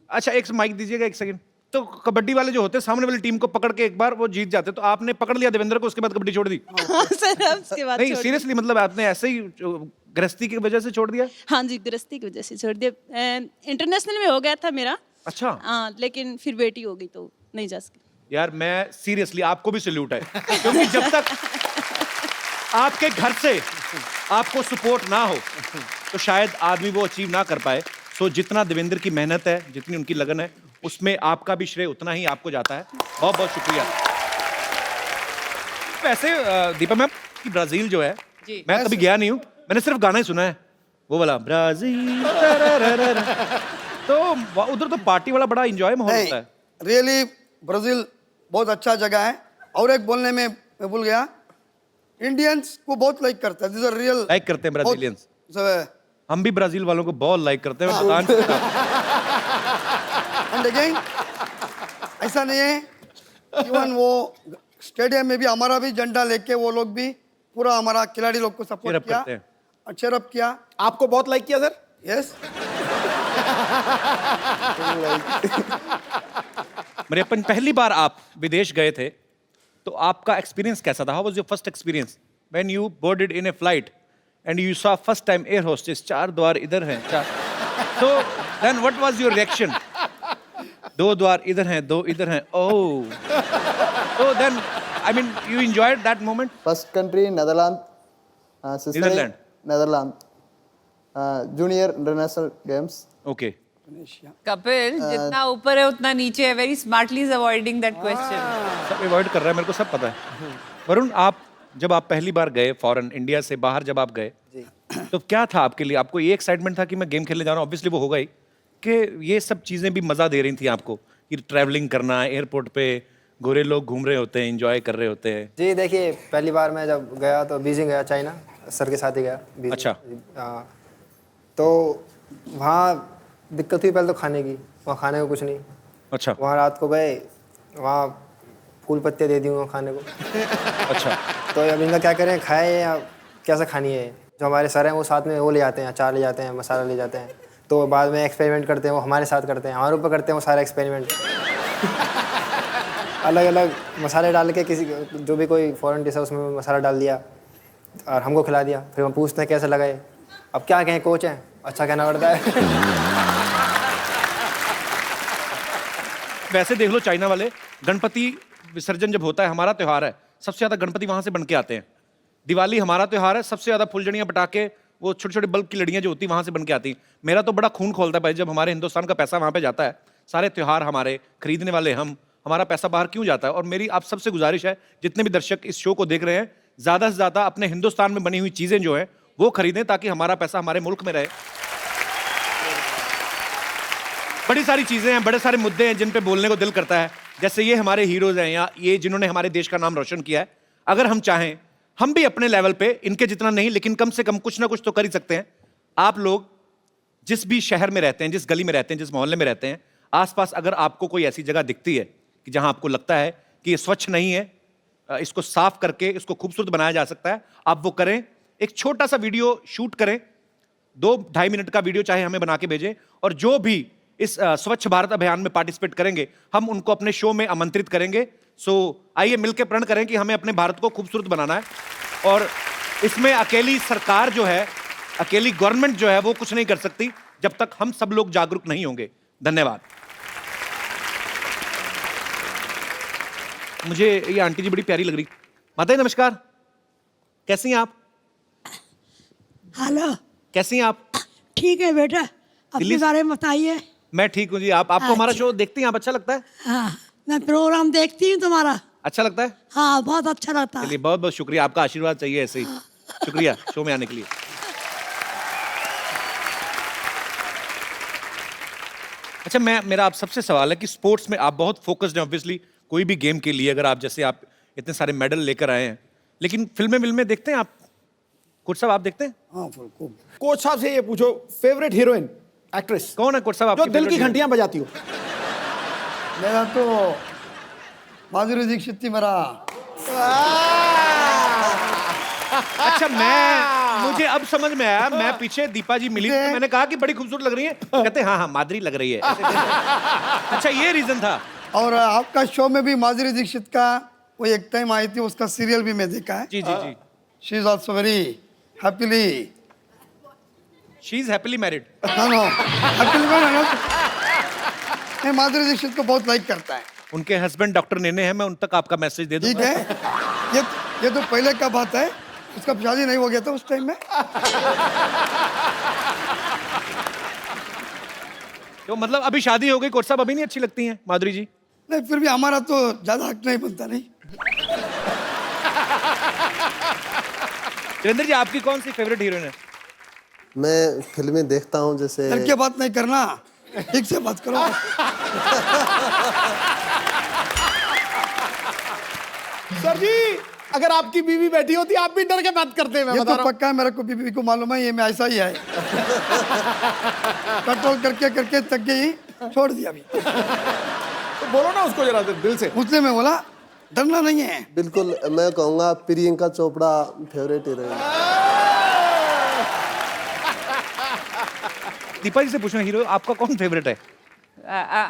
अच्छा एक माइक दीजिएगा, एक सेकंड। तो कबड्डी वाले जो होते हैं सामने वाली टीम को पकड़ के एक बार वो जीत जाते, तो आपने पकड़ लिया देवेंद्र को, उसके बाद कबड्डी छोड़ दी? हाँ सर, अब उसके बाद नहीं छोड़ सीरियसली, मतलब आपने ऐसे ही गृहस्थी की वजह से छोड़ दिया? दिया। हाँ जी, गृहस्थी की वजह से छोड़ दिया। इंटरनेशनल में हो गया था मेरा। अच्छा। हाँ, लेकिन फिर बेटी हो गई तो नहीं जा सकी। यार मैं सीरियसली आपको भी सैल्यूट है, क्योंकि जब तक आपके घर से आपको सपोर्ट ना हो तो शायद आदमी वो अचीव ना कर पाए। सो जितना देवेंद्र की मेहनत है, जितनी उनकी लगन है, उसमें आपका भी श्रेय उतना ही आपको जाता है। बहुत बहुत शुक्रिया। वैसे दीपा मैम कि ब्राजील जो है, मैं कभी गया नहीं हूँ, मैंने सिर्फ गाना ही सुना है, वो वाला ब्राजील। तो उधर तो पार्टी वाला बड़ा एंजॉय माहौल होता है। रियली ब्राजील बहुत अच्छा जगह है। और एक बोलने में मैं भूल गया, इंडियंस को बहुत लाइक करता है। दिस आर रियल लाइक करते हैं ब्राजीलियंस। हम भी ब्राजील वालों को बहुत लाइक करते हैं। एंड अगेन ऐसा नहीं है, इवन वो स्टेडियम में भी हमारा भी झंडा लेके वो लोग भी पूरा हमारा खिलाड़ी लोग को सपोर्ट किया और चेयरअप किया। आपको बहुत लाइक किया सर? यस। मरियप्पन, पहली बार आप विदेश गए थे तो आपका एक्सपीरियंस कैसा था? How was your first experience when you boarded in a flight and you saw first time air hostess, 4 द्वार इधर हैं, तो then what was your reaction? 2 द्वार इधर हैं, 2 इधर हैं, ओह। तो then I mean you enjoyed that moment? First country Netherland, Netherland, Netherland, junior international games. Okay. Kapil जितना ऊपर है उतना नीचे है। Very smartly is avoiding that question. सब अवॉइड कर रहा है, मेरे को सब पता है। वरुण, जब आप पहली बार गए फॉरेन, इंडिया से बाहर जब आप गए, तो क्या था आपके लिए? आपको ये एक्साइटमेंट था कि मैं गेम खेलने जा रहा हूँ, ऑब्वियसली वो होगा ही, कि ये सब चीजें भी मजा दे रही थी आपको, कि ट्रैवलिंग करना, एयरपोर्ट पे गोरे लोग घूम रहे होते हैं, एंजॉय कर रहे होते हैं? जी देखिए, पहली बार मैं जब गया तो बीजिंग गया, चाइना, सर के साथ ही गया बीजिंग। अच्छा। तो वहाँ दिक्कत हुई पहले तो खाने की, वहाँ खाने को कुछ नहीं। अच्छा। वहाँ रात को गए, वहाँ फूल पत्ते दे दी वहाँ खाने को। अच्छा। तो अब इनका क्या करें, खाए या कैसे खानी है? जो हमारे सर हैं वो साथ में वो ले जाते हैं, अचार ले जाते हैं, मसाला ले जाते हैं, तो बाद में एक्सपेरिमेंट करते हैं, वो हमारे साथ करते हैं, हमारे ऊपर करते हैं वो सारा एक्सपेरिमेंट। अलग अलग मसाले डाल के, किसी जो भी कोई फॉरेन डिश है उसमें मसाला डाल दिया और हमको खिला दिया। फिर हम पूछते हैं कैसे लगाए, अब क्या कहें, कोच हैं, अच्छा कहना पड़ता है। वैसे देख लो, चाइना वाले गणपति विसर्जन जब होता है, हमारा त्योहार है, सबसे ज्यादा गणपति वहां से बन के आते हैं। दिवाली हमारा त्योहार है, सबसे ज्यादा फुलझड़ियां, पटाखे, वो छोटे छोटे बल्ब की लड़ियां जो होती है वहां से बन के आती हैं। मेरा तो बड़ा खून खोलता है भाई, जब हमारे हिंदुस्तान का पैसा वहां पे जाता है, सारे त्योहार हमारे, खरीदने वाले हम, हमारा पैसा बाहर क्यों जाता है? और मेरी आप सबसे गुजारिश है, जितने भी दर्शक इस शो को देख रहे हैं, ज्यादा से ज्यादा अपने हिंदुस्तान में बनी हुई चीजें जो है वो खरीदें, ताकि हमारा पैसा हमारे मुल्क में रहे। बड़ी सारी चीजें हैं, बड़े सारे मुद्दे हैं जिन पे बोलने को दिल करता है, जैसे ये हमारे हीरोज हैं, या ये जिन्होंने हमारे देश का नाम रोशन किया है। अगर हम चाहें, हम भी अपने लेवल पे, इनके जितना नहीं, लेकिन कम से कम कुछ ना कुछ तो कर ही सकते हैं। आप लोग जिस भी शहर में रहते हैं, जिस गली में रहते हैं, जिस मोहल्ले में रहते हैं, आसपास अगर आपको कोई ऐसी जगह दिखती है कि जहां आपको लगता है कि ये स्वच्छ नहीं है, इसको साफ करके इसको खूबसूरत बनाया जा सकता है, आप वो करें। एक छोटा सा वीडियो शूट करें, 2-2.5 मिनट का वीडियो चाहे हमें बना के भेजें, और जो भी इस स्वच्छ भारत अभियान में पार्टिसिपेट करेंगे, हम उनको अपने शो में आमंत्रित करेंगे। सो आइए मिलकर प्रण करें कि हमें अपने भारत को खूबसूरत बनाना है, और इसमें अकेली सरकार जो है, अकेली गवर्नमेंट जो है, वो कुछ नहीं कर सकती जब तक हम सब लोग जागरूक नहीं होंगे। धन्यवाद। मुझे ये आंटी जी बड़ी प्यारी लग रही। माता जी नमस्कार, कैसी हैं आप? हेलो, कैसी हैं आप? ठीक है बेटा, अपने बारे में बताइए। मैं ठीक हूँ जी। आपको हमारा शो देखती हैं आप? अच्छा लगता है? हाँ, मैं प्रोग्राम देखती हूँ तुम्हारा। अच्छा लगता है? हाँ, बहुत अच्छा लगता है। चलिए, बहुत बहुत शुक्रिया, आपका आशीर्वाद चाहिए ऐसे ही। शुक्रिया शो में आने के लिए। अच्छा, मेरा आप सबसे सवाल है कि स्पोर्ट्स में आप बहुत फोकस्ड हैं ऑब्वियसली, कोई भी गेम के लिए, अगर आप जैसे आप इतने सारे मेडल लेकर आए हैं, लेकिन फिल्में देखते हैं आप? कोच साहब आप देखते हैं? हाँ, कोच साहब से ये पूछो, फेवरेट हीरोइन एक्ट्रेस कौन है कोच साहब जो आपकी? दिल की घंटियां बजाती हो? मेरा तो माधुरी दीक्षित थी। मेरा अच्छा मुझे अब समझ में आया, मैं पीछे दीपा जी मिली तो मैंने कहा कि बड़ी खूबसूरत लग रही है, कहते हाँ माधुरी लग रही है। अच्छा ये रीजन था। और आपका शो में भी माधुरी दीक्षित का वो एक टाइम आई थी, उसका सीरियल भी मैं देखा है। जी जी जी। She is also very happily, she is happily married. No happily married. मैं माधुरी दीक्षित को बहुत लाइक करता है। उनके हस्बैंड डॉक्टर नेने हैं, मैं उन तक आपका मैसेज दे दूं। ठीक है, ये तो पहले का बात है, उसका शादी नहीं हो गया था उस टाइम में। तो मतलब अभी शादी हो गई, कोच साहब अभी नहीं अच्छी लगती हैं माधुरी जी? नहीं, फिर भी हमारा तो ज्यादा हक नहीं बनता। नहीं वीरेंद्र जी, आपकी कौन सी फेवरेट हीरोइन है? मैं फिल्में देखता हूँ जैसे डर के बात नहीं करना, ठीक से बात करो। सर जी, अगर आपकी बीवी बैठी होती आप भी डर के बात करते हैं। मैं ये बता तो रहा हूं। पक्का है, मेरे को बीबी को मालूम है, ये मैं ऐसा ही है। कंट्रोल करके करके थक गई, छोड़ दिया अभी। तो बोलो ना उसको जरा दिल से। उसने मैं बोला डरना नहीं है। बिल्कुल मैं कहूँगा प्रियंका चोपड़ा फेवरेट हीरोइन। दीपा जी से पूछना, हीरो आपका कौन फेवरेट है?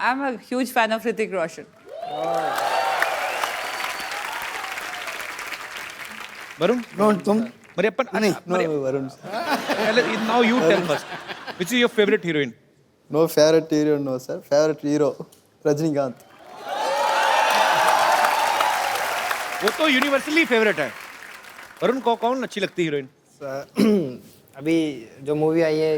I'm a huge fan of Hrithik Roshan. Varun? तुम मरियप्पन? नहीं, Varun now you tell first, which is your favourite heroine? No favourite hero, no sir, favourite hero Rajinikanth. वो तो यूनिवर्सली फेवरेट है। वरुण को कौन अच्छी लगती हीरोइन? अभी जो मूवी आई है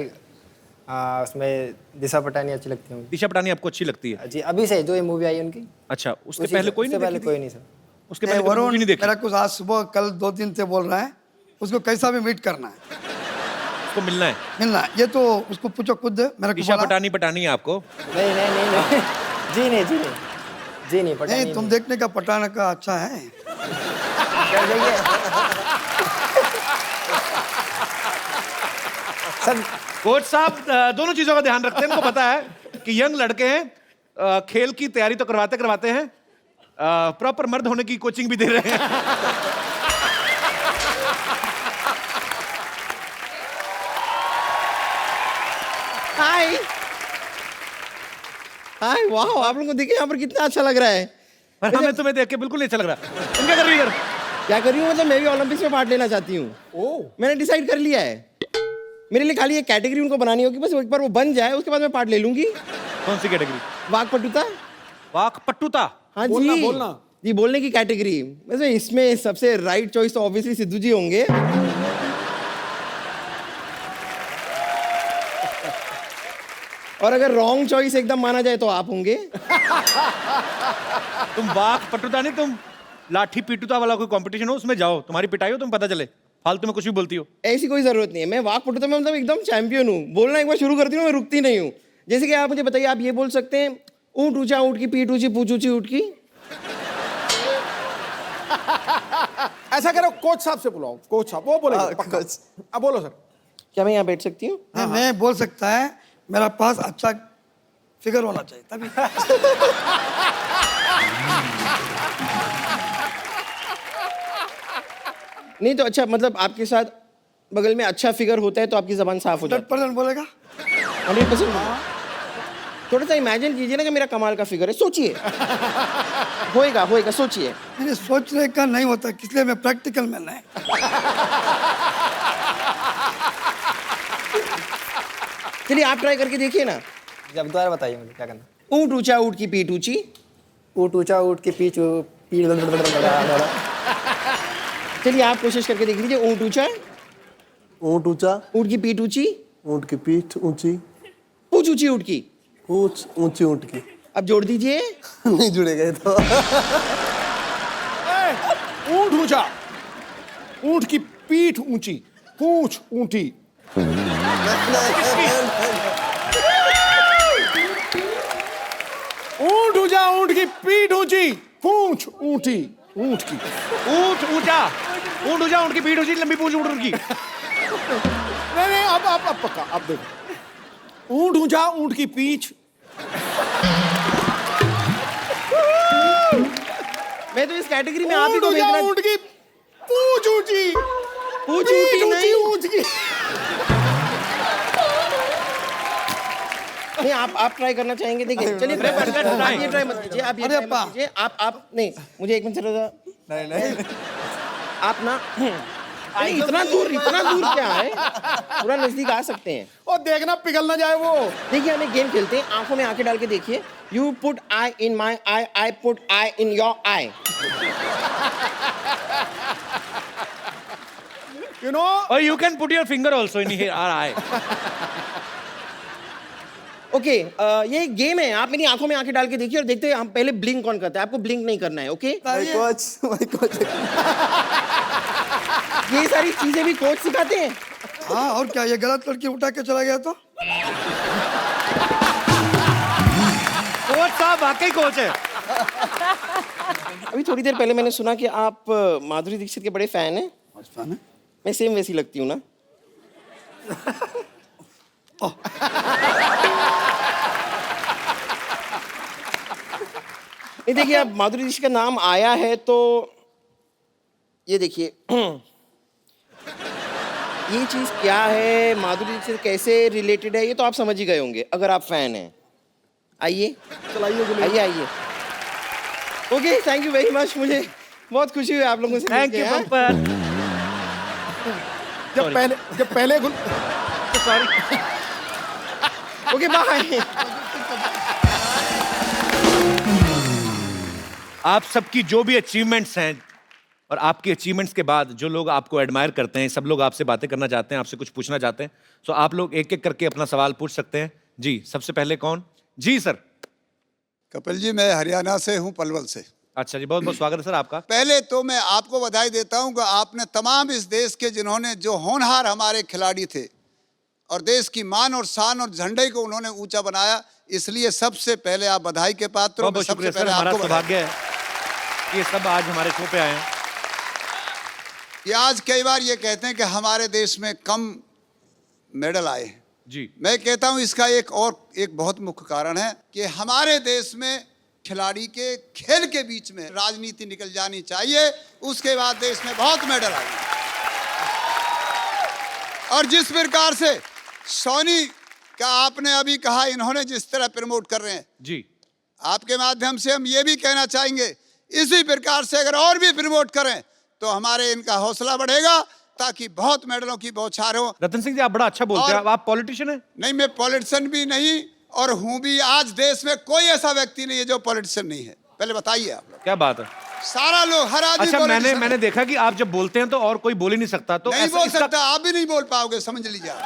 उसमें दिशा पटानी अच्छी लगती है मुझे। दिशा पटानी आपको अच्छी लगती है? जी, अभी से जो ये मूवी आई है उनकी। अच्छा, उसके पहले कोई नहीं पहले देखी कोई थी? नहीं सर। उसके पहले कोई वरुण मूवी नहीं देखी? मेरा कुछ आज सुबह कल 2 दिन से बोल रहा है, उसको कैसा भी मीट करना है, उसको मिलना है? मिलना है। ये तो उसको पूछो खुद, मेरे को दिशा बोला। पटानी है आपको? नहीं नहीं नहीं नहीं जी नहीं जी नहीं जी नहीं पटानी नहीं, तुम देखने का पटाना का अच्छा है। सर कोच साहब दोनों चीजों का ध्यान रखते हैं, इनको पता है कि यंग लड़के हैं, खेल की तैयारी तो करवाते हैं, प्रॉपर मर्द होने की कोचिंग भी दे रहे हैं। हाय हाय, वाह, आप लोगों को देखिए यहाँ पर कितना अच्छा लग रहा है। पर हमें तुम्हें देख के बिल्कुल नहीं अच्छा लग रहा। तुम क्या कर रही हो इधर? क्या कर रही हूँ, मतलब मैं भी ओलंपिक्स में पार्ट लेना चाहती हूँ। ओह, मैंने डिसाइड कर लिया है, मेरे लिए खाली एक कैटेगरी उनको बनानी होगी, बस एक बार वो बन जाए उसके बाद मैं पार्ट ले लूंगी। कौन सी कैटेगरी? वाकपटुता। वाकपटुता? हाँ बोलना, जी, बोलना। जी बोलने की कैटेगरी। वैसे इसमें सबसे राइट चॉइस तो ऑब्वियसली सिद्धू जी होंगे। और अगर रॉन्ग चॉइस एकदम माना जाए तो आप होंगे। तुम वाकपटुता नहीं, तुम लाठी पीटुता वाला कोई कंपटीशन हो उसमें जाओ, तुम्हारी पिटाई हो, तुम पता चले, फालतू में कुछ भी बोलती हो। ऐसी कोई जरूरत नहीं है, मैं वाकपटुता में मतलब एकदम चैंपियन हूँ। बोलना एक बार शुरू करती हूँ, मैं रुकती नहीं हूँ। जैसे कि आप मुझे बताइए, आप ये बोल सकते हैं, ऊँट ऊंचा ऊँट की पीठ ऊंची पूछ ऊंची ऊँट की। ऐसा करो, कोच साहब से बुलाओ। कोच साहब वो बोलेंगे पक्का। अब बोलो सर। क्या मैं यहाँ बैठ सकती हूँ? मैं बोल सकता है, मेरा पास अच्छा फिगर होना चाहिए तभी। नहीं तो अच्छा, मतलब आपके साथ बगल में अच्छा फिगर होता है तो आपकी जबान साफ हो जाती 100% बोलेगा। है। 100%। थोड़ा सा इमेजिन कीजिए ना कि मेरा कमाल का फिगर है, सोचिए। होएगा होएगा, सोचिए। मैंने सोचने का नहीं होता, इसलिए मैं प्रैक्टिकल मैन है। चलिए आप ट्राई करके देखिए ना। जब दोबारा बताइए मुझे क्या करना। ऊँट ऊंचा ऊँट की पीठ ऊंची। ऊँट ऊँचा ऊँट की पीठ चलिए आप कोशिश करके देख लीजिए। ऊँट ऊंचा, ऊँट ऊंचा, ऊँट की पीठ ऊंची, ऊँट की पीठ ऊंची, पूछ ऊंची ऊँट की। पूछ ऊंची ऊँट की। अब जोड़ दीजिए। नहीं जुड़ेगा ये तो। ऊँट ऊंचा, ऊँट की पीठ ऊंची, पूंछ ऊंटी। ऊँट ऊंचा, ऊँट की पीठ ऊंची, पूंछ ऊंटी। ऊँट की ऊँट ऊंचा, ऊँट ऊंचा, ऊँट की पीठ ऊंची, लंबी पूंछ ऊँट की। नहीं, अब पक्का, अब देखो। ऊँट ऊंचा, ऊँट की पीठ। मैं तो इस कैटेगरी में आप ही को ऊँट ऊंचा, भेजना। ऊँट की पूंछ ऊंची। पूछ ऊँटी नहीं। ऊँच की नहीं, आप ट्राई करना चाहेंगे? देखिए चलिए, आप ये ट्राई मत कीजिए, आप ये अरे ट्राई मत कीजिए। आप नहीं, मुझे एक मिनट जरा, नहीं आप ना अरे इतना दूर क्या है, पूरा नजदीक आ सकते हैं। और देखना पिघल ना जाए वो। देखिए हम एक गेम खेलते हैं, आंखों में आंखें डाल के देखिए। You put eye in my eye, I put eye in your eye. You know, और you can put your finger also in here eye. Okay, ये एक गेम है, आप मेरी आंखों में आंखें डाल के देखिए और देखते हैं हम पहले ब्लिंक कौन करता है। आपको ब्लिंक नहीं करना है, ओके? माय कोच ये सारी चीजें भी कोच सिखाते हैं। हाँ, और क्या, ये गलत लड़की उठा के चला गया तो? कोच साहब वाकई कोच है। अभी थोड़ी देर पहले मैंने सुना कि आप माधुरी दीक्षित के बड़े फैन हैं। मैं सेम वैसी लगती हूँ ना? नहीं, देखिए अब माधुरी दीक्षित का नाम आया है तो ये देखिए ये चीज क्या है, माधुरी दीक्षित कैसे रिलेटेड है, ये तो आप समझ ही गए होंगे अगर आप फैन हैं। आइए चलाइए आइए आइए। Okay, thank you very much, मुझे बहुत खुशी हुई आप लोगों से थैंक यू पंपर। जब पहले सॉरी। Okay, bye. आप सबकी जो भी अचीवमेंट्स हैं और आपकी अचीवमेंट्स के बाद जो लोग आपको एडमायर करते हैं, सब लोग आपसे बातें करना चाहते हैं, आपसे कुछ पूछना चाहते हैं, तो आप लोग एक एक करके अपना सवाल पूछ सकते हैं। जी, सबसे पहले कौन? जी सर। कपिल जी, मैं हरियाणा से हूं, पलवल से। अच्छा जी, बहुत बहुत स्वागत है सर आपका। पहले तो मैं आपको बधाई देता हूं कि आपने तमाम इस देश के जिन्होंने जो होनहार हमारे खिलाड़ी थे और देश की मान और शान और झंडे को उन्होंने ऊंचा बनाया, इसलिए सबसे पहले आप बधाई के पात्र हो। बहुत सबसे शुक्रिया सर, पहले हमारा आपको सौभाग्य है कि ये सब आज हमारे शो पे आए हैं। ये आज कई बार ये कहते हैं कि हमारे देश में कम मेडल आए हैं। जी, मैं कहता हूं इसका एक बहुत मुख्य कारण है कि हमारे देश में खिलाड़ी के खेल के बीच में राजनीति निकल जानी चाहिए, उसके बाद देश में बहुत मेडल आएंगे। और जिस प्रकार से सोनी का आपने अभी कहा, इन्होंने जिस तरह प्रमोट कर रहे हैं जी, आपके माध्यम से हम ये भी कहना चाहेंगे, इसी प्रकार से अगर और भी प्रमोट करें तो हमारे इनका हौसला बढ़ेगा, ताकि बहुत मेडलों की बौछार हो। रतन सिंह जी, आप बड़ा अच्छा बोलते हैं। आप पॉलिटिशियन हैं? नहीं, मैं पॉलिटिशियन भी नहीं और हूं भी। आज देश में कोई ऐसा व्यक्ति नहीं है जो पॉलिटिशियन नहीं है। पहले बताइए आप लोग। क्या बात है। सारा लोग, हर आदमी। अच्छा, politician मैंने है। देखा कि आप जब बोलते हैं तो और कोई बोल ही नहीं सकता, तो नहीं बोल सकता, आप भी नहीं बोल पाओगे, समझ लीजिए आप।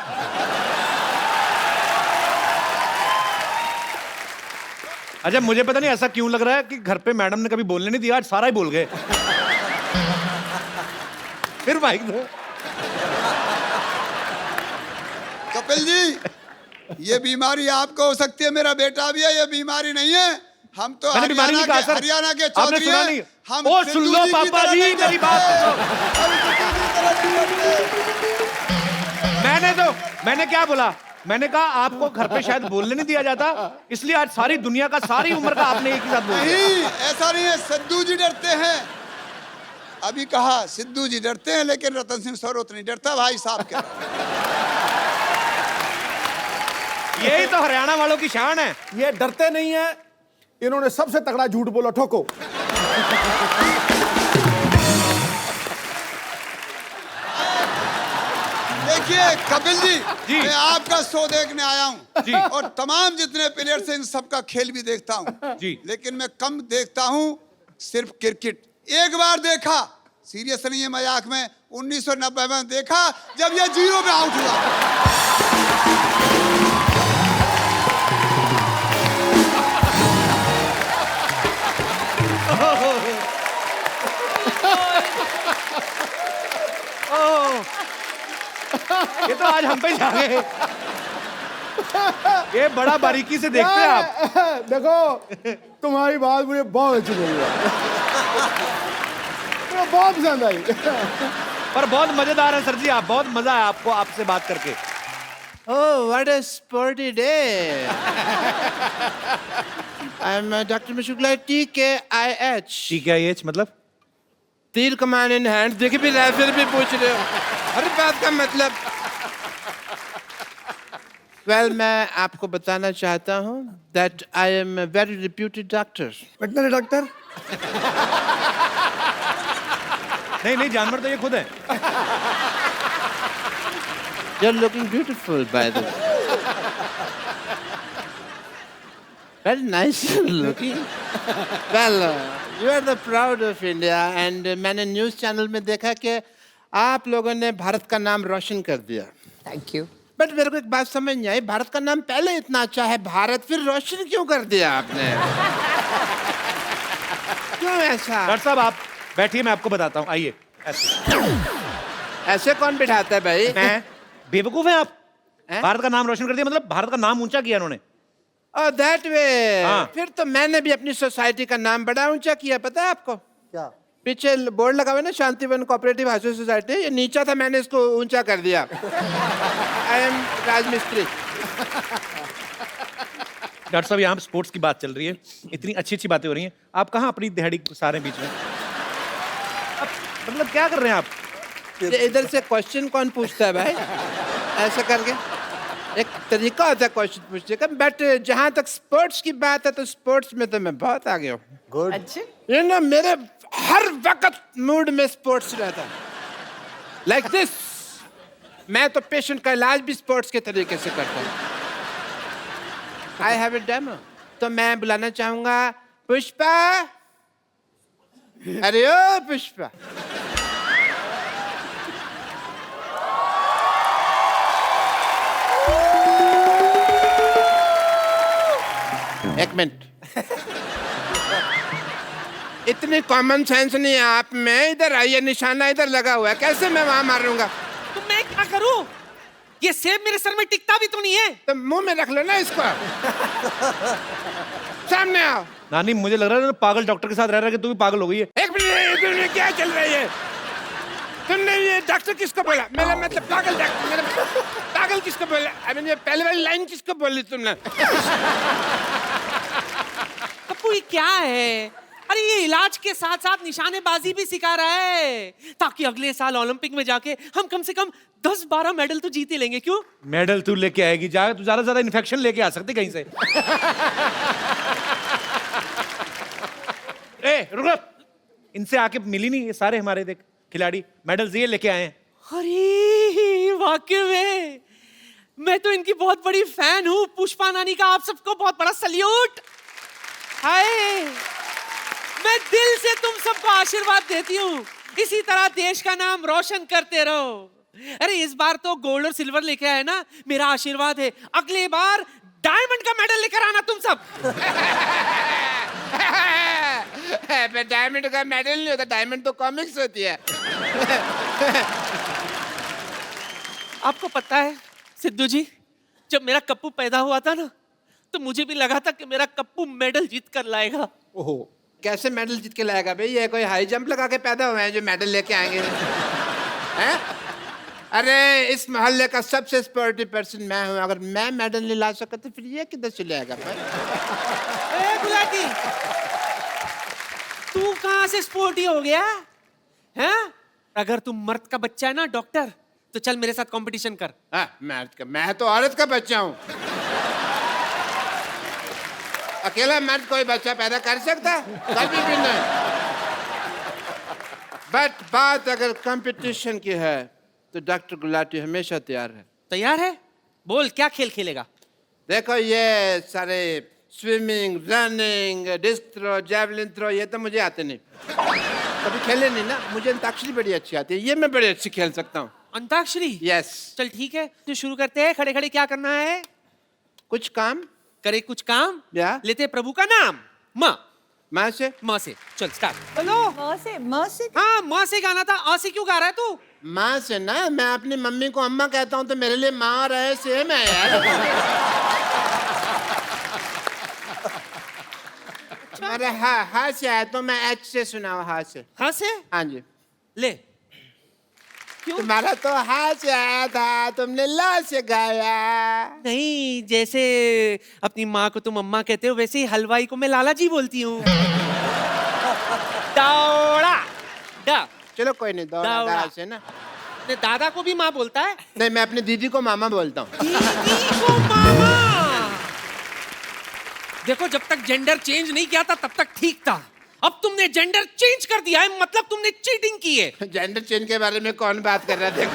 अच्छा, मुझे पता नहीं ऐसा क्यों लग रहा है कि घर पे मैडम ने कभी बोलने नहीं दिया, आज सारा ही बोल गए। फिर माइक दो। कपिल जी, ये बीमारी आपको हो सकती है, मेरा बेटा भी है, ये बीमारी नहीं है। हम तो मैंने बीमारी नहीं कहा सर। हरियाणा के आपने चौधरी सुना हैं। नहीं? हम ओ सुन लो पापा जी, मेरी बात सुनो। मैंने क्या बोला? मैंने कहा आपको घर पे शायद बोलने नहीं दिया जाता, इसलिए आज सारी दुनिया का, सारी उम्र का आपने एक ही साथ बोल दिया। नहीं, ऐसा नहीं है। सिद्धू जी डरते हैं, अभी कहा सिद्धू जी डरते हैं, लेकिन रतन सिंह सरोत नहीं डरता, भाई साहब के। यही तो हरियाणा वालों की शान है। ये डरते नहीं है, इन्होंने सबसे तगड़ा झूठ बोला, ठोको। देखिए कपिल जी, मैं आपका शो देखने आया हूँ जी, और तमाम जितने प्लेयर्स हैं इन सबका खेल भी देखता हूँ जी, लेकिन मैं कम देखता हूँ सिर्फ क्रिकेट। एक बार देखा, सीरियस नहीं है मजाक में, 1990 में देखा जब ये 0 पे आउट हुआ। ये तो आज हम पे जा गए। ये बड़ा बारीकी से देखते हैं आप। देखो, तुम्हारी बात मुझे बहुत अच्छी लगी, मुझे बहुत पसंद आई। पर बहुत मजेदार है सर जी, आप, बहुत मजा है आपको आपसे बात करके। Oh, what a sporty day! I'm Dr. Mashukla, TKIH. TKIH मतलब? तीर कमान इन हैंड। देखिए, फिर भी पूछ रहे हो। हर बात का मतलब वेल मैं आपको बताना चाहता हूँ that I am a very reputed doctor veterinary doctor नहीं जानवर तो ये खुद है। You are looking beautiful by the very nice looking well you are the proud of India and मैंने न्यूज़ चैनल में देखा कि आप लोगों ने भारत का नाम रोशन कर दिया। Thank you. बट मेरे को एक बात समझ नहीं आई, भारत का नाम पहले इतना अच्छा है, भारत फिर रोशन क्यों कर दिया आपने? क्यों ऐसा? डॉक्टर साहब आप बैठिए, मैं आपको बताता हूँ, आइए। ऐसे कौन बिठाता है भाई? मैं बेवकूफ है आप? हैं? भारत का नाम रोशन कर दिया मतलब भारत का नाम ऊंचा किया उन्होंने। Oh that way. हाँ। फिर तो मैंने भी अपनी सोसाइटी का नाम बड़ा ऊंचा किया, पता है आपको? क्या? पीछे बोर्ड लगा हुआ है ना, शांतिवन कोऑपरेटिव हाउसिंग सोसाइटी, ये नीचा था, मैंने इसको ऊंचा कर दिया। आई एम राजमिस्त्री। डॉक्टर साहब यहाँ स्पोर्ट्स की बात चल रही है, इतनी अच्छी अच्छी बातें हो रही हैं, आप कहाँ अपनी दिहाड़ी सारे बीच में? आप मतलब क्या कर रहे हैं आप? ये इधर से क्वेश्चन कौन पूछता है भाई? ऐसा करके एक तरीका होता है क्वेश्चन पूछने का, बट जहाँ तक स्पोर्ट्स की बात है तो स्पोर्ट्स में तो मैं बहुत आगे हूँ। गुड। अच्छे। ये ना मेरे हर वक्त मूड में स्पोर्ट्स रहता है। लाइक दिस, मैं तो पेशेंट का इलाज भी स्पोर्ट्स के तरीके से करता हूँ। I have a demo. तो मैं बुलाना चाहूंगा पुष्पा। अरे ओ पुष्पा, एक मिनट, इतनी कॉमन सेंस नहीं है आप में। इधर आइए, निशाना इधर लगा हुआ है, कैसे मैं वहां मारूंगा? तो मैं क्या करूं? ये सेब मेरे सर में टिकता भी तो नहीं है। तो मुंह में रख लो ना इसको। सामने आओ। नानी मुझे लग रहा है पागल डॉक्टर के साथ रह रहा है कि तू भी पागल हो गई है। एक मिनट, क्या चल रही है? तुमने ये डॉक्टर किसको बोला? मेरा मतलब पागल डॉक्टर, मेरा पागल किसको बोला? आई मीन ये पहले वाली लाइन किसको बोली तुमने? पप्पू ये क्या है? अरे ये इलाज के साथ साथ निशानेबाजी भी सिखा रहा है, ताकि अगले साल ओलंपिक में जाके हम कम से कम 10-12 मेडल तो जीत ही लेंगे। क्यों? मेडल तू लेके आएगी, जा तू ज्यादा से ज्यादा इन्फेक्शन लेके आ सकती कहीं से। ए रुक, इनसे आके मिली नहीं, ये सारे हमारे देख खिलाड़ी मेडल्स ये लेके आए हैं। अरे वाकई में मैं तो इनकी बहुत बड़ी फैन हूँ। पुष्पा नानी का आप सबको बहुत बड़ा सल्यूट। हाय, मैं दिल से तुम सबको आशीर्वाद देती हूँ, इसी तरह देश का नाम रोशन करते रहो। अरे इस बार तो गोल्ड और सिल्वर लेके आए ना, मेरा आशीर्वाद है अगले बार डायमंड का मेडल लेकर आना तुम सब। डायमंड का मेडल नहीं होता, डायमंड तो कॉमिक्स होती है। आपको पता है सिद्धू जी, जब मेरा कप्पू पैदा हुआ था ना, तो मुझे भी लगा था कि मेरा कप्पू मेडल जीत कर लाएगा। ओहो, कैसे मेडल जीत के लाएगा भाई? ये कोई हाई जंप लगा के पैदा हुए हैं जो मेडल लेके आएंगे? हैं? अरे इस मोहल्ले का सबसे स्पोर्टिव पर्सन मैं हूँ, अगर मैं मेडल नहीं ला सका तो फिर ये किधर से लाएगा भाई? ए गुलाटी, तू कहाँ से स्पोर्टी हो गया हैं? अगर तू मर्द का बच्चा है ना डॉक्टर, तो चल मेरे साथ कंपटीशन कर। मैं तो औरत का बच्चा हूँ। अकेला मर्द कोई बच्चा पैदा कर सकता? कभी भी नहीं। बट बात अगर कंपटीशन की है तो डॉक्टर गुलाटी हमेशा तैयार है। तैयार है? बोल क्या खेल खेलेगा? देखो ये सारे swimming, running, disc throw, javelin throw, ये तो मुझे आते नहीं, कभी खेले नहीं ना। मुझे अंताक्षरी बड़ी अच्छी आती है, ये मैं बड़ी अच्छी खेल सकता हूँ। अंताक्षरी? यस। चल ठीक है, तो शुरू करते हैं। खड़े खड़े क्या करना है? कुछ काम करे, कुछ काम या लेते प्रभु का नाम। माँ माँ से चल स्टार्ट। हेलो, माँ से हाँ माँ से गाना था, आ से क्यों गा रहा है तू? माँ से ना, मैं अपनी मम्मी को अम्मा कहता हूँ तो मेरे लिए माँ और है सेम है यार। तुम्हारे हा से आया तो मैं एच से सुनाओ। हा से? हाँ से? हाँ जी। ले। क्यों? तुम्हारा तो हा से आया था, तुमने ला से गाया। नहीं, जैसे अपनी माँ को तुम अम्मा कहते हो, वैसे ही हलवाई को मैं लाला जी बोलती हूँ। दौड़ा डा। चलो कोई नहीं, दौड़ा दौड़ा। दा से ना। अपने दादा को भी माँ बोलता है? नहीं, मैं अपनी दीदी को मामा बोलता हूँ। दीदी को मामा। देखो, जब तक जेंडर चेंज नहीं किया था तब तक ठीक था। अब तुमने जेंडर चेंज कर दिया है, मतलब तुमने चीटिंग की है। जेंडर चेंज के बारे में कौन बात कर रहा है?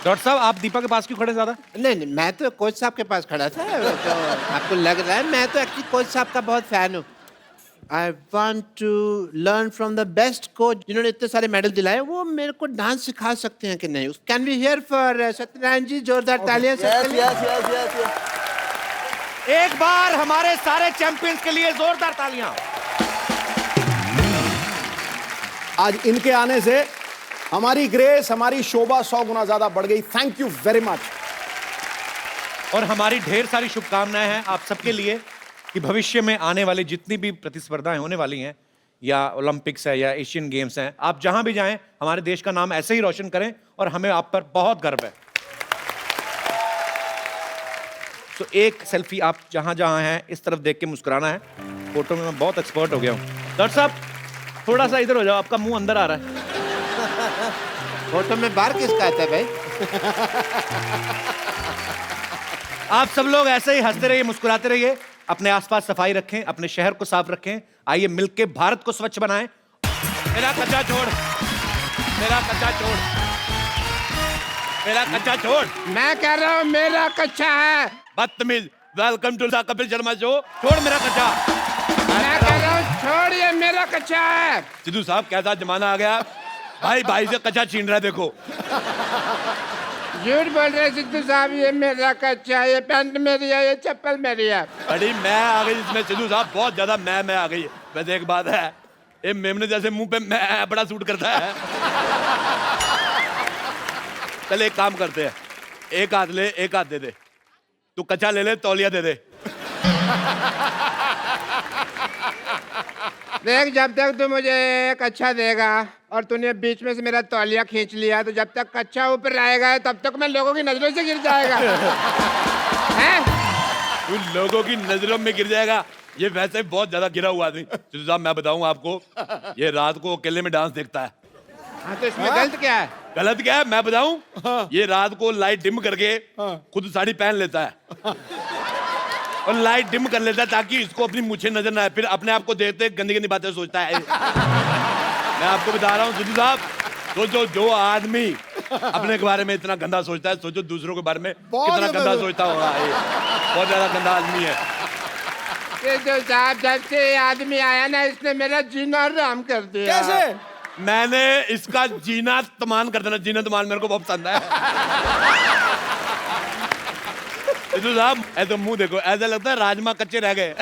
डॉक्टर साहब, आप दीपा के पास क्यों खड़े ज्यादा? नहीं, मैं तो कोच साहब के पास खड़ा था। तो आपको लग रहा है, मैं तो एक्चुअली कोच साहब का बहुत फैन हूँ। I want to learn from the best coach जिन्होंने इतने सारे मेडल दिलाए। वो मेरे को डांस सिखा सकते हैं कि नहीं? Can we hear for Satyanarayan ji? जोरदार तालियां। एक बार हमारे सारे चैंपियंस के लिए जोरदार तालियां। आज इनके आने से हमारी ग्रेस, हमारी शोभा 100 गुना ज्यादा बढ़ गई। Thank you very much. और हमारी ढेर सारी शुभकामनाएं हैं आप सबके लिए कि भविष्य में आने वाली जितनी भी प्रतिस्पर्धाएं होने वाली हैं, या ओलंपिक्स है या एशियन गेम्स हैं, आप जहां भी जाएं हमारे देश का नाम ऐसे ही रोशन करें, और हमें आप पर बहुत गर्व है। तो एक सेल्फी आप जहां जहां हैं इस तरफ देख के मुस्कुराना है। फोटो में मैं बहुत एक्सपर्ट हो गया हूं। डॉक्टर साहब, थोड़ा सा इधर हो जाओ, आपका मुंह अंदर आ रहा है। फोटो में बार किसका आता है भाई? आप सब लोग ऐसे ही हंसते रहिए, मुस्कुराते रहिए, अपने आसपास सफाई रखें, अपने शहर को साफ रखें। आइए मिलके भारत को स्वच्छ बनाएं। मेरा कचरा छोड़, मेरा कचरा छोड़, मेरा कचरा छोड़। मैं कह रहा हूँ मेरा कच्चा है। बदतमीज। Welcome to the Kapil Sharma show. छोड़ मेरा कचरा। मैं कह रहा हूँ छोड़िए, मेरा कच्चा है। सिद्धू साहब, कैसा जमाना आ गया, भाई भाई से कच्चा छीन रहा है। देखो, झूठ बोल रहे सिद्धू साहब। ये मेरा कच्चा है, ये पैंट मेरी है, ये चप्पल मेरी है। बड़ी मैं आ गई इसमें सिद्धू साहब, बहुत ज्यादा मैं आ गई। वैसे एक बात है, ये मेमने जैसे मुंह पे मैं बड़ा सूट करता है। चल एक काम करते हैं, एक हाथ ले, एक हाथ दे दे। तू कच्चा ले ले, तौलिया दे दे। देख, जब तक तू मुझे कच्चा देगा और तूने बीच में से मेरा तौलिया खींच लिया, तो जब तक कच्चा ऊपर रहेगा तब तक मैं लोगों की नजरों से गिर जाएगा। हैं? तू लोगों की नजरों में गिर जाएगा। ये वैसे बहुत ज्यादा गिरा हुआ आदमी। सिद्धू साहब, मैं बताऊं आपको, ये रात को अकेले में डांस देखता है। हाँ, तो इसमें गलत क्या है? गलत क्या है मैं बताऊं? ये रात को लाइट डिम करके खुद साड़ी पहन लेता है और लाइट डिम कर लेता है ताकि इसको अपनी मुझे नजर ना आए। फिर अपने आप को देखते गंदी गंदी बातें सोचता है। मैं आपको बता रहा हूँ सिद्धू साहब, सोचो जो आदमी अपने के बारे में इतना गंदा सोचता है, सोचो दूसरों के बारे में कितना गंदा सोचता होगा। बहुत ज्यादा गंदा आदमी है। सिद्धू साहब, जब से ये आदमी आया ना, इसने मेरा जीना हराम कर दिया। कैसे? मैंने इसका जीना तमान कर देना। जीना तमान मेरे को बहुत पसंद है। सिद्धू साहब, ऐसे मुंह देखो, ऐसा लगता है राजमा कच्चे रह गए।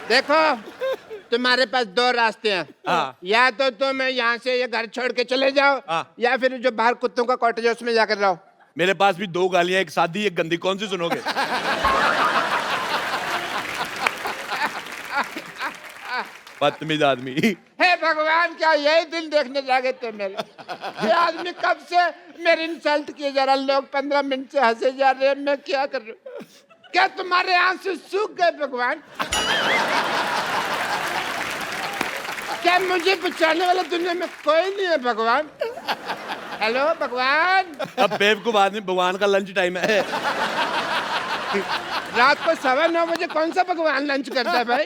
देखो, तुम्हारे पास दो रास्ते हैं। हाँ। या तो तुम यहाँ से ये घर छोड़ के चले जाओ, हाँ। या फिर जो बाहर कुत्तों का कॉटेज है उसमें जाकर रहो। मेरे पास भी दो गालियां, एक सादी एक गंदी, कौन सी सुनोगे? बदतमीज आदमी। हे भगवान, क्या यही दिन देखने लगे थे मेरे? ये आदमी कब से मेरी इंसल्ट किए जा रहा। लोग 15 मिनट से हंसे जा रहे हैं, मैं क्या कर रहा हूँ? क्या तुम्हारे आंसू सूख गए भगवान? क्या मुझे बचाने वाला दुनिया में कोई नहीं है भगवान? हेलो भगवान। अब बेवकूफ आदमी, भगवान का लंच टाइम है। रात को 9:15 बजे कौन सा भगवान लंच करता है भाई?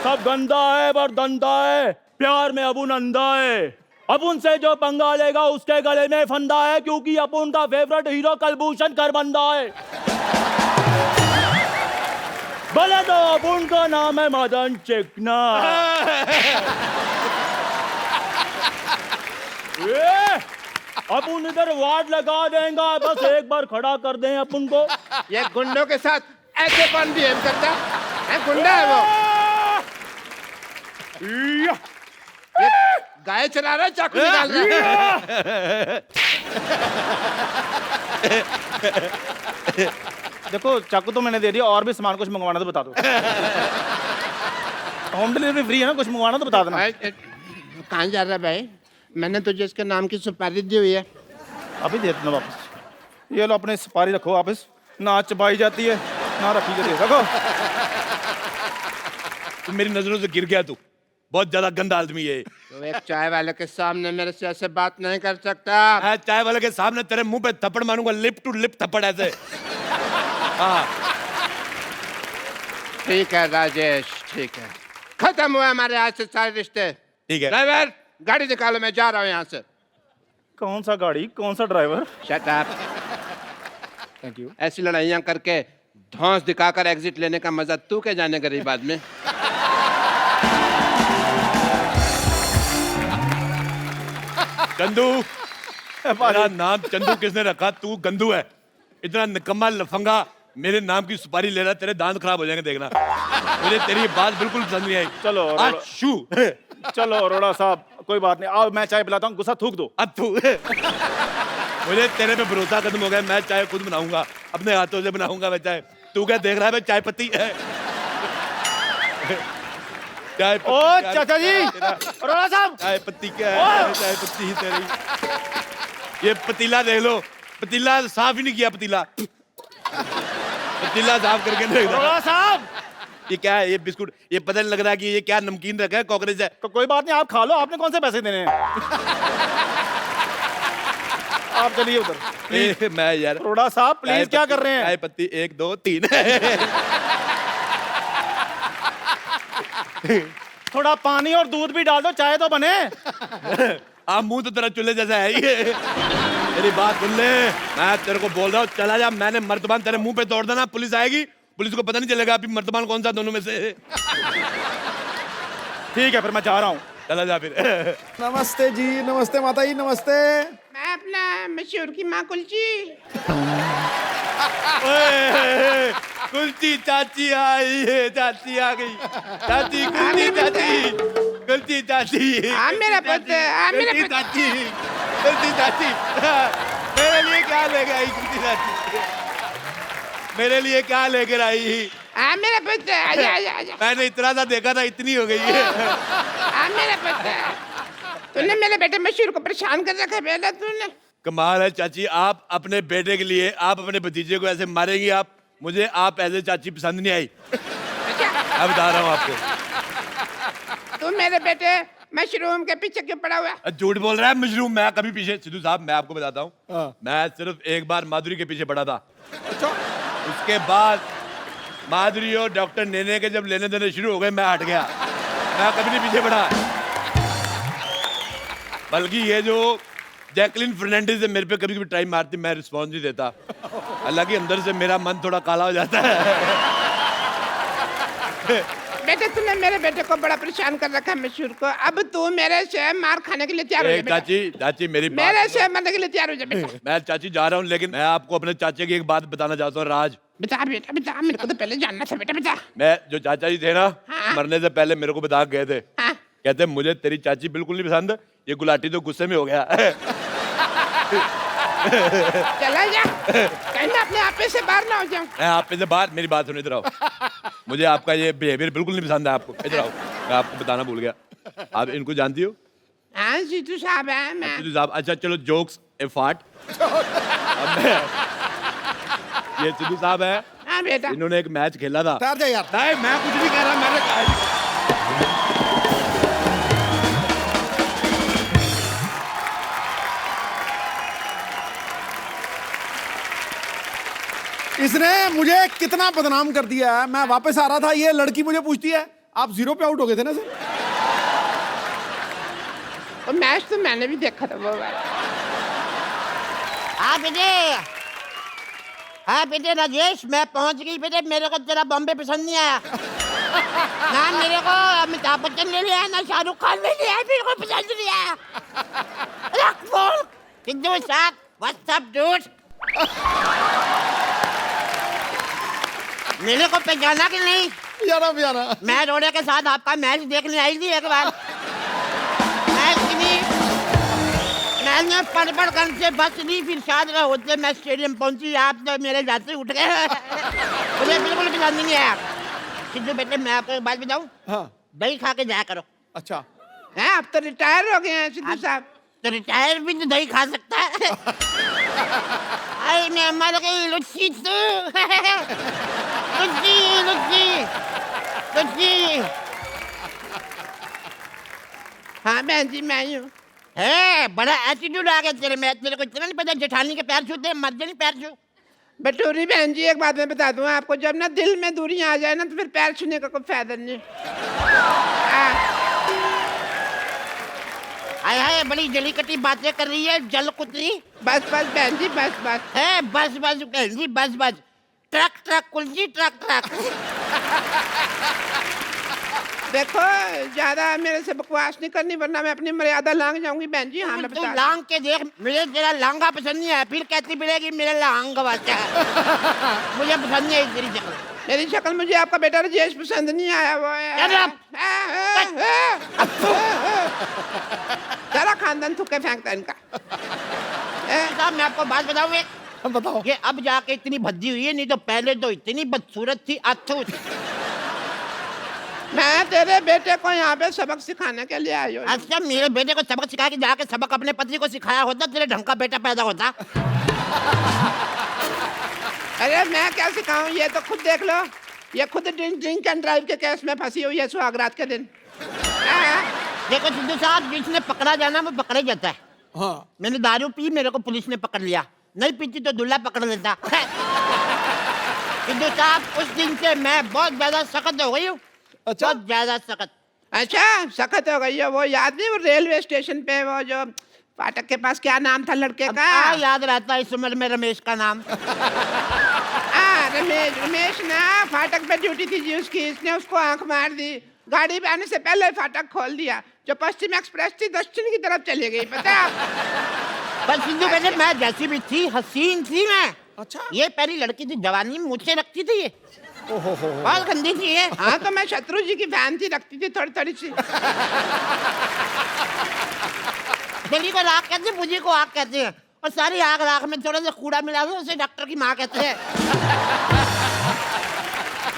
सब गंदा है पर धंधा है, प्यार में अपुन अंधा है। अपुन से जो पंगा लेगा उसके गले में फंदा है, क्योंकि अपुन का फेवरेट हीरो कलभूषण खरबंदा है। भले तो अपुन का नाम है मदन चिकना। अपुन इधर वार्ड लगा देंगे, बस एक बार खड़ा कर दें अपुन को। ये गुंडों के साथ ऐसे कौन बिहेव करता है? गुंडा है वो। ये गाय चला रहा है, चाकू निकाल रहा है। देखो, चाकू तो मैंने दे दिया, और भी सामान कुछ मंगवाना तो बता दो। होम डिलीवरी फ्री है ना, कुछ मंगवाना तो बता देना। कहाँ जा रहा है भाई? मैंने तुझे इसके नाम की सुपारी दी हुई है। अभी दे देना वापस। ये लो, अपने सुपारी रखो वापस। ना चबाई जाती है ना रखी जाती है, रखो। तू मेरी नजरों से गिर गया। तू बहुत ज्यादा गंदा आदमी है। तो एक चाय वाले के सामने मेरे से ऐसे बात नहीं कर सकता। मैं चाय वाले के सामने तेरे मुंह पे थप्पड़ मारूंगा, लिप टू लिप थप्पड़ ऐसे। हाँ ठीक है राजेश, ठीक है, खत्म हुआ हमारे आज से सारे रिश्ते। ठीक है। ड्राइवर गाड़ी निकालो, मैं जा रहा हूँ यहाँ से। कौन सा गाड़ी, कौन सा driver? Shut up. Thank you. ऐसी लड़ाइयाँ करके धौंस दिखाकर एग्जिट लेने का मजा तू क्या जाने गरीब आदमी। चंदू, मेरा नाम चंदू किसने रखा? तू गंदू है। इतना निकम्मा लफंगा मेरे नाम की सुपारी ले रहा, तेरे दांत खराब हो जाएंगे देखना। मुझे तेरी बात बिल्कुल पसंद नहीं आई। चलो शू। चलो अरोड़ा साहब, कोई बात नहीं, आओ मैं चाय पिलाता हूँ, गुस्सा थूक दो। अब तू मुझे तेरे पे भरोसा खत्म हो गया। मैं चाय खुद बनाऊंगा, अपने हाथों से बनाऊंगा मैं चाय। तू क्या देख रहा है? मैं चाय पत्ती है। चाय पत्ती। ओ चाचा जी, अरोड़ा साहब, चाय पत्ती क्या है? चाय पत्ती ही तेरी। ये पतीला देख लो, पतीला साफ ही नहीं किया। पतीला साफ करके देख लो। अरोड़ा साहब, ये क्या है? ये बिस्कुट, ये पता नहीं लग रहा कि ये क्या नमकीन रखा है, कॉकरोच है। कोई बात नहीं, आप खा लो, आपने कौन से पैसे देने हैं? आप चलिए उधर। मैं यार, अरोड़ा साहब प्लीज, क्या कर रहे हैं? चाय पत्ती 1 2 3। थोड़ा पानी और दूध भी डाल दो, चाय तो बने। आप मुंह तो तेरा चूल्हे जैसा है ये। मेरी बात सुन ले, मैं तेरे को बोल रहा हूँ चला जा। मैंने मर्तबान तेरे मुंह पे तोड़ देना, पुलिस आएगी, पुलिस को पता नहीं चलेगा अभी मर्तबान कौन सा दोनों में से। ठीक है, फिर मैं जा रहा हूँ। चला जा फिर। नमस्ते जी, नमस्ते माता जी, नमस्ते। मैं अपना मशहूर की माँ कुलची। कुलची चाची आई है, चाची आ गई। चाची कुलची चाची, कुलची चाची। हाँ मेरा पुत्र, हाँ मेरा कुलची चाची, कुलची चाची। मेरे लिए क्या लेके आई कुलची चाची? मेरे लिए क्या लेकर आई? हाँ मेरा पुत्र, आजा आजा आजा। मैंने इतना सा देखा था, इतनी हो गई है। हाँ मेरा पुत्र, तूने मेरे बेटे मशहूर को परेशान कर रखा है बेटा तूने। कमाल है चाची, आप अपने बेटे के लिए, आप अपने भतीजे को ऐसे मारेंगी? आप मुझे, आप ऐसे चाची पसंद नहीं आई। मैं बता रहा हूँ आपको। तू मेरे बेटे मशरूम के पीछे क्यों पड़ा हुआ है? झूठ बोल रहा है। मशरूम मैं कभी पीछे, सिद्धू साहब मैं आपको बताता हूँ, मैं सिर्फ एक बार माधुरी के पीछे पड़ा था। उसके बाद माधुरी और डॉक्टर नेने के जब लेने देने शुरू हो गए, मैं हट गया। मैं कभी नहीं पीछे पड़ा। बल्कि ये जो जैकलिन फर्नांडिस है, मेरे पे कभी कभी टाइम मारती, मैं रिस्पॉन्स नहीं देता। हालांकि अंदर से मेरा मन थोड़ा काला हो जाता है। बेटे तूने मेरे बेटे को बड़ा परेशान कर रखा है मशहूर को। अब तू मेरे से मार खाने के लिए तैयार हो जा बेटा। चाची, चाची मेरी बात मेरे से मरने के लिए तैयार हो जा बेटा। मैं चाची जा रहा हूँ, लेकिन मैं आपको अपने चाचे की एक बात बताना चाहता हूँ। राज, बता बेटा बता, मेरे को तो पहले जानना था बेटा बता। मैं जो चाचा जी थे ना, हाँ। मरने से पहले मेरे को बता गए थे। हाँ। कहते मुझे तेरी चाची बिल्कुल नहीं पसंद, ये गुलाटी तो गुस्से में हो गया। चला जा, कहीं मैं अपने आपे से बाहर ना हो जाऊं। मैं आप पे से बाहर, मेरी बात सुनो, इधर आओ। मुझे आपका ये बिहेवियर बिल्कुल नहीं पसंद है। आपको इधर आओ, मैं आपको बताना भूल गया। आप इनको जानती हो? हाँ जीतू साहब है मैं। सिद्धू साहब, अच्छा चलो जोक्स ए फाट। ये सिद्धू साहब है। हाँ बेटा। इन्होंने एक मैच खेला था। ठहर जा यार। नहीं मैं कुछ नहीं कह रहा, मैंने कहा। इसने मुझे कितना बदनाम कर दिया है। मैं वापस आ रहा था, ये लड़की मुझे पूछती है आप 0 पे आउट हो गए थे ना सर? तो मैच तो मैंने भी देखा था वो वाला। हाँ बेटे, हाँ बेटे राजेश, मैं पहुंच गई बेटे। मेरे को तेरा बॉम्बे पसंद नहीं आया ना। मेरे को अमिताभ बच्चन ले लिया, ना शाहरुख खान ले लिया, मेरे को पसंद नहीं आया। सिद्धू साहब, व्हाट्स अप डूड? मेरे को पहचाना कि नहीं? यारा मैं रोड़े के साथ आपका मैच देखने आई थी एक बार। मैंने पड़ कर से बस नहीं, फिर शायद होते मैं स्टेडियम पहुंची, आप तो मेरे जाते उठ गए। मुझे बिल्कुल पसंद नहीं आया। सिद्धू बेटे मैं आपको एक बात बताऊं, हाँ। दही खा के जाया करो। अच्छा है, अब तो रिटायर हो गए हैं सिद्धू साहब। तो रिटायर भी तो दही खा सकता है। आई मैं मर गई लुच्ची तू। लुच्ची लुच्ची लुच्ची। हाँ बहन जी मैं ही हूँ। है बड़ा एटीट्यूड आ गया तेरे में, तेरे को इतना नहीं पता जेठानी के पैर छूते हैं, मर्द नहीं पैर छू। बटोरी बहन जी एक बात मैं बता दूं आपको, जब ना दिल में दूरी आ जाए ना तो फिर पैर छूने का कोई फायदा नहीं। हाय हाय बड़ी जली कटी बातें कर रही है जल कुतरी। बस बस बहन जी बस बस। है बस बस बहन जी बस बस। ट्रक ट्रक कुलजी ट्रक ट्रक। देखो ज्यादा मेरे से बकवास नहीं करनी वरना मैं अपनी मर्यादा लांग जाऊंगी बहन जी। हाँ मैं तू बता लांग के देख, मुझे तेरा लांगा पसंद नहीं है, फिर कहती मिलेगी मेरे लांग वाचा है। मुझे पसंद नहीं है तेरी शक्ल। मेरी शक्ल, मुझे आपका बेटा राजेश पसंद नहीं आया। वो सारा खानदान थुक्के फेंकता है इनका। साहब मैं आपको बात बताऊं एक, बताओ। ये अब जाके इतनी भद्दी हुई है, नहीं तो पहले तो इतनी बदसूरत थी अथू। मैं तेरे बेटे को यहाँ पे सबक सिखाने के लिए आई हूँ। अच्छा मेरे बेटे को सबक सिखा के जाके सबक अपने पति को सिखाया होता, तेरे ढंग का बेटा पैदा होता। अरे मैं क्या सिखाऊं, ये तो खुद देख लो, ये खुद ड्रिंक एंड ड्राइव के केस में फंसी हुई है सुहागरात के दिन। देखो सिद्धू साहब, जिसने पकड़ा जाना वो पकड़े जाता है। हाँ। मैंने दारू पी, मेरे को पुलिस ने पकड़ लिया, नहीं पीती तो दूल्हा पकड़ लेता। सिद्धू साहब उस दिन से मैं बहुत ज्यादा सख्त हो गई हूँ। अच्छा? बहुत ज्यादा सख्त। अच्छा सख्त हो गई है। वो याद नहीं, वो रेलवे स्टेशन पे वो जो फाटक के पास क्या नाम था लड़के का? याद रहता है इस उम्र में रमेश का नाम। रमेश ना फाटक पे ड्यूटी थी जी उसकी, इसने उसको आंख मार दी, गाड़ी पे आने से पहले फाटक खोल दिया। जो पश्चिम एक्सप्रेस थी दक्षिण की तरफ चली गई, पता है? पर सिद्धू बेटे मैं जैसी भी थी हसीन थी मैं। अच्छा ये पहली लड़की थी, जवानी में मुझसे रखती थी ये। बहुत गंदी थी ये। हाँ तो मैं शत्रु जी की फैन थी, रखती थी थोड़ी थोड़ी सी। दिल्ली को राख कहते हैं, मुझे को आग कहते हैं, और सारी आग राख में थोड़ा सा कूड़ा मिला दो, उसे डॉक्टर की माँ कहते हैं।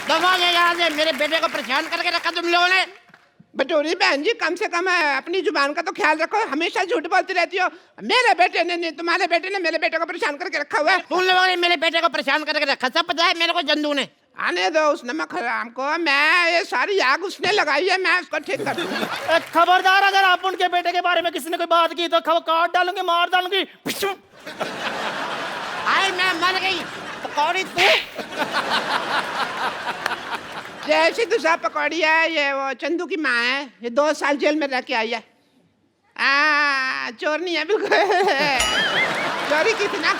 दफा ले यहाँ से, मेरे बेटे को परेशान करके रखा तुम लोगों ने। बटोरी बहन जी कम से कम अपनी जुबान का तो ख्याल रखो, हमेशा झूठ बोलती रहती हो। मेरे बेटे ने नहीं, तुम्हारे बेटे ने मेरे बेटे को परेशान करके रखा हुआ है। तुम लोगों ने मेरे बेटे को परेशान करके रखा, सब पता है मेरे को जंदू ने। आने दो उस नमक हराम को, मैं ये सारी आग उसने लगाई है, मैं उसको ठीक कर दूंगा। खबरदार, अगर आप उनके बेटे के बारे में किसी ने कोई बात की तो काट डालूंगी, मार डालूंगी। आई मैं मर गई पकौड़ी तू। जैसी दूसरा पकौड़ी है, ये वो चंदू की माँ है, ये 2 साल जेल में रह के आई है। चोर नहीं है बिल्कुल। चोरी की थी ना।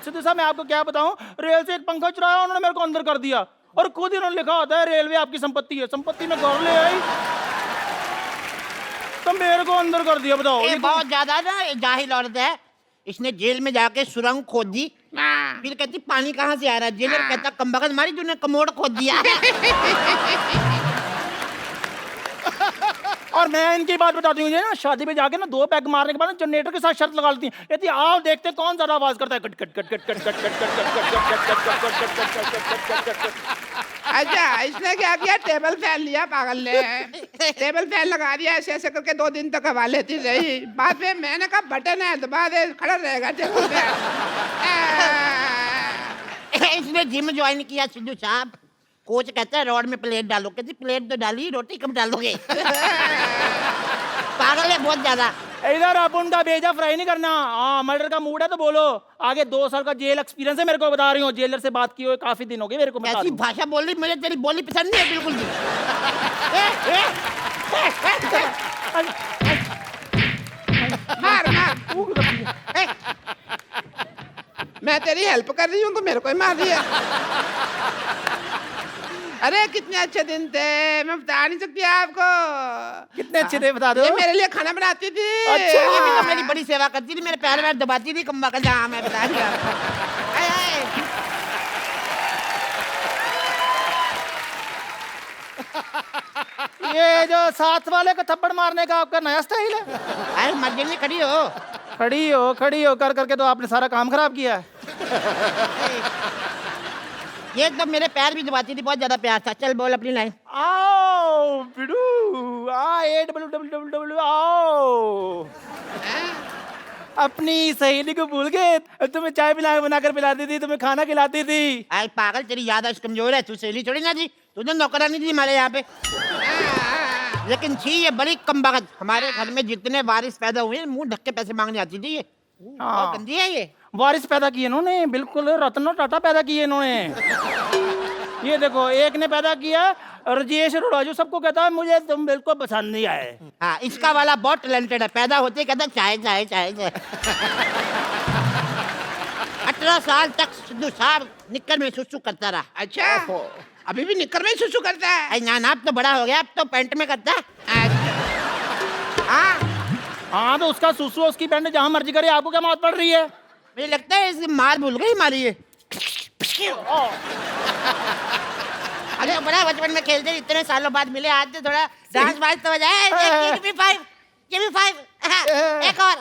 सिद्धू साहब मैं आपको क्या बताऊं, रेल से एक पंखा चुराया उन्होंने, मेरे को अंदर कर दिया, और खुद ही उन्होंने लिखा होता है रेलवे आपकी संपत्ति है, संपत्ति में घर ले आई तो मेरे को अंदर कर दिया। बताओ ये बहुत ज्यादा ना जाहिल औरत है, इसने जेल में जाके सुरंग खोद दी, फिर कहती पानी कहाँ से आ रहा है, जेलर कहता कमबख्त मारी तूने कमोड खोद दिया। और मैं इनकी बात बताती हूँ, ना शादी में जाके ना 2 पैग मारने के बाद जनरेटर के साथ शर्त लगा लेती है, कहती आओ देखते कौन ज्यादा आवाज करता है, cut cut cut cut cut cut cut cut. अच्छा इसने क्या किया, टेबल फैन लिया पागल ने, टेबल फैन लगा दिया, ऐसे ऐसे करके 2 दिन तक हवा लेती रही। बाद में मैंने कहा बटन है दबा दे, खड़ा रहेगा टेबल फैन। इसने जिम ज्वाइन किया सिद्धू साहब, कोच कहता है रॉड में प्लेट डालो, कहती प्लेट तो डाली, रोटी कब डालोगे? पागल है बहुत ज्यादा। इधर आप उनका भेजा फ्राई नहीं करना। हाँ मर्डर का मूड है तो बोलो, आगे 2 साल का जेल एक्सपीरियंस है मेरे को, बता रही हूँ, जेलर से बात की हुई काफी दिन हो गए मेरे को। ऐसी भाषा बोल रही, मुझे तेरी बोली पसंद नहीं है बिल्कुल भी। मार मार, मैं तेरी हेल्प कर रही हूँ तो मेरे को ही मार दिया। अरे कितने अच्छे दिन थे, मैं बता नहीं सकती आपको। कितने अच्छे थे बता दो। ये मेरे लिए खाना बनाती थी। अच्छा ये भी तो मेरी बड़ी सेवा करती थी, मेरे पैर में दबाती थी कम्बा का। हाँ मैं बता रही हूँ। ये जो साथ वाले को थप्पड़ मारने का आपका नया स्टाइल है? अरे मर्जी में खड़ी हो कर करके तो आपने सारा काम खराब किया है। ये एकदम मेरे पैर भी दबाती थी, बहुत ज्यादा प्यार था। चल बोल अपनी लाइन। आओ बिडू, AWWW आओ। अपनी सहेली को भूल गए, तुम्हें चाय बनाकर पिलाती थी, तुम्हें खाना खिलाती थी। आई पागल, तेरी याददाश्त कमजोर है, तू सहेली छोड़ी ना थी, तूने नौकरानी थी हमारे यहाँ पे। लेकिन छी ये बड़ी कम बगत। हमारे घर में जितने वारिस पैदा हुए मुंह ढक के पैसे मांगने आती थी ये। बहुत गंदी है ये। वारिस पैदा किए इन्होंने, बिल्कुल रत्न टाटा पैदा किए इन्होंने। ये देखो, एक ने पैदा किया राजेश अरोड़ा, जो सबको कहता है मुझे तुम बिल्कुल पसंद नहीं आए। हाँ, इसका वाला बहुत टैलेंटेड है। पैदा होते ही कहता चाय चाय चाय चाय। 18 साल तक सिद्धू साहब निक्कर में सुसु करता रहा। अच्छा, अभी भी निक्कर में सुसु करता है? अरे ना अब तो बड़ा हो गया, अब तो पैंट में करता है। हाँ तो उसका सुसु उसकी पैंट जहाँ मर्जी करे, आपको क्या मौत पड़ रही है? मुझे लगता है इसकी मार भूल गई हमारी ये। अरे बड़ा बचपन में खेलते, इतने सालों बाद मिले, आज तो थोड़ा डांस वांस तो हो जाए। Give me five, give me five, एक और।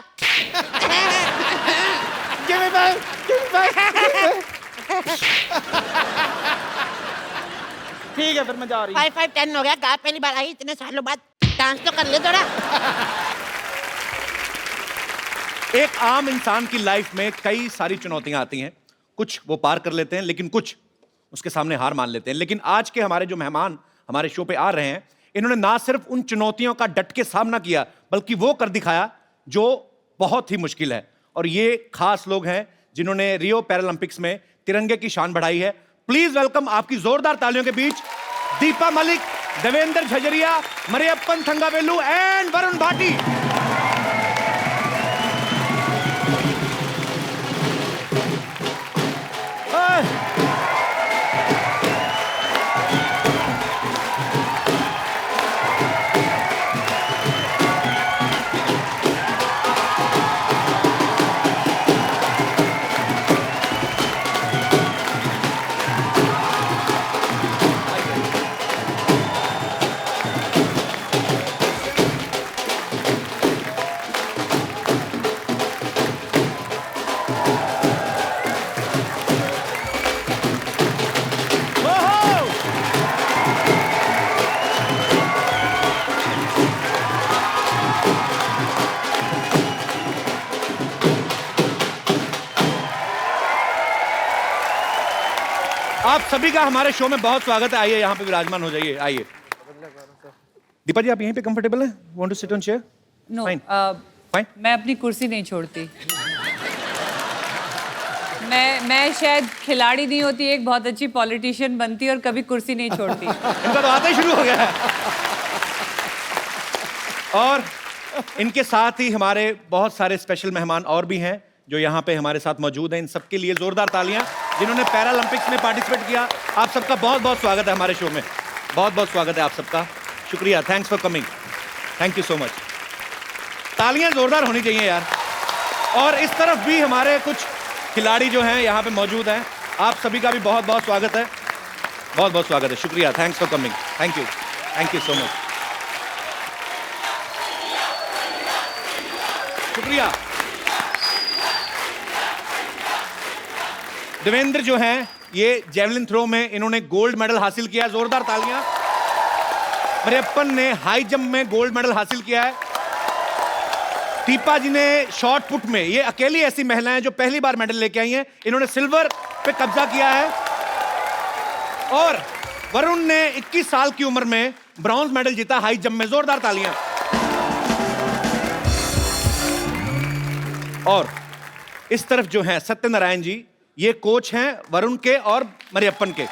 Give me five, give me five। ठीक है, फिर मैं जा रही हूँ। 5, 5, 10 हो गया। कहा पहली बार आई इतने सालों बाद, डांस तो कर ले थोड़ा। एक आम इंसान की लाइफ में कई सारी चुनौतियां आती हैं, कुछ वो पार कर लेते हैं, लेकिन कुछ उसके सामने हार मान लेते हैं। लेकिन आज के हमारे जो मेहमान हमारे शो पे आ रहे हैं, इन्होंने ना सिर्फ उन चुनौतियों का डट के सामना किया, बल्कि वो कर दिखाया जो बहुत ही मुश्किल है। और ये खास लोग हैं जिन्होंने रियो पैरालंपिक्स में तिरंगे की शान बढ़ाई है। प्लीज वेलकम आपकी जोरदार तालियों के बीच दीपा मलिक, देवेंद्र झजरिया, मरियप्पन थंगावेलु एंड वरुण भाटी। आप सभी का हमारे शो में बहुत स्वागत है। आइए यहाँ पे विराजमान हो जाइए। आइए दीपा जी, आप यहीं पे कंफर्टेबल हैं? Want to sit on chair? No, fine. मैं अपनी कुर्सी नहीं छोड़ती। मैं शायद खिलाड़ी नहीं होती, एक बहुत अच्छी पॉलिटिशियन बनती और कभी कुर्सी नहीं छोड़ती। इनका तो आते ही शुरू हो गया है। और इनके साथ ही हमारे बहुत सारे स्पेशल मेहमान और भी हैं जो यहाँ पे हमारे साथ मौजूद हैं। इन सबके लिए जोरदार तालियां, जिन्होंने पैरालंपिक्स में पार्टिसिपेट किया। आप सबका बहुत बहुत स्वागत है हमारे शो में। बहुत बहुत स्वागत है आप सबका। शुक्रिया, thanks for coming. Thank you so much. तालियां जोरदार होनी चाहिए यार। और इस तरफ भी हमारे कुछ खिलाड़ी जो हैं यहाँ पे मौजूद हैं। आप सभी का भी बहुत बहुत स्वागत है। बहुत बहुत स्वागत है। शुक्रिया, thanks for coming. Thank you so much. शुक्रिया। देवेंद्र जो हैं, ये जेवलिन थ्रो में इन्होंने गोल्ड मेडल हासिल किया। जोरदार तालियां। मरियप्पन ने हाई जंप में गोल्ड मेडल हासिल किया है। दीपा जी ने शॉर्ट पुट में, ये अकेली ऐसी महिला हैं जो पहली बार मेडल लेके आई हैं, इन्होंने सिल्वर पे कब्जा किया है। और वरुण ने 21 साल की उम्र में ब्रॉन्ज मेडल जीता हाई जंप में। जोरदार तालियां। और इस तरफ जो हैं सत्यनारायण जी, ये कोच हैं वरुण के और मरियप्पन के।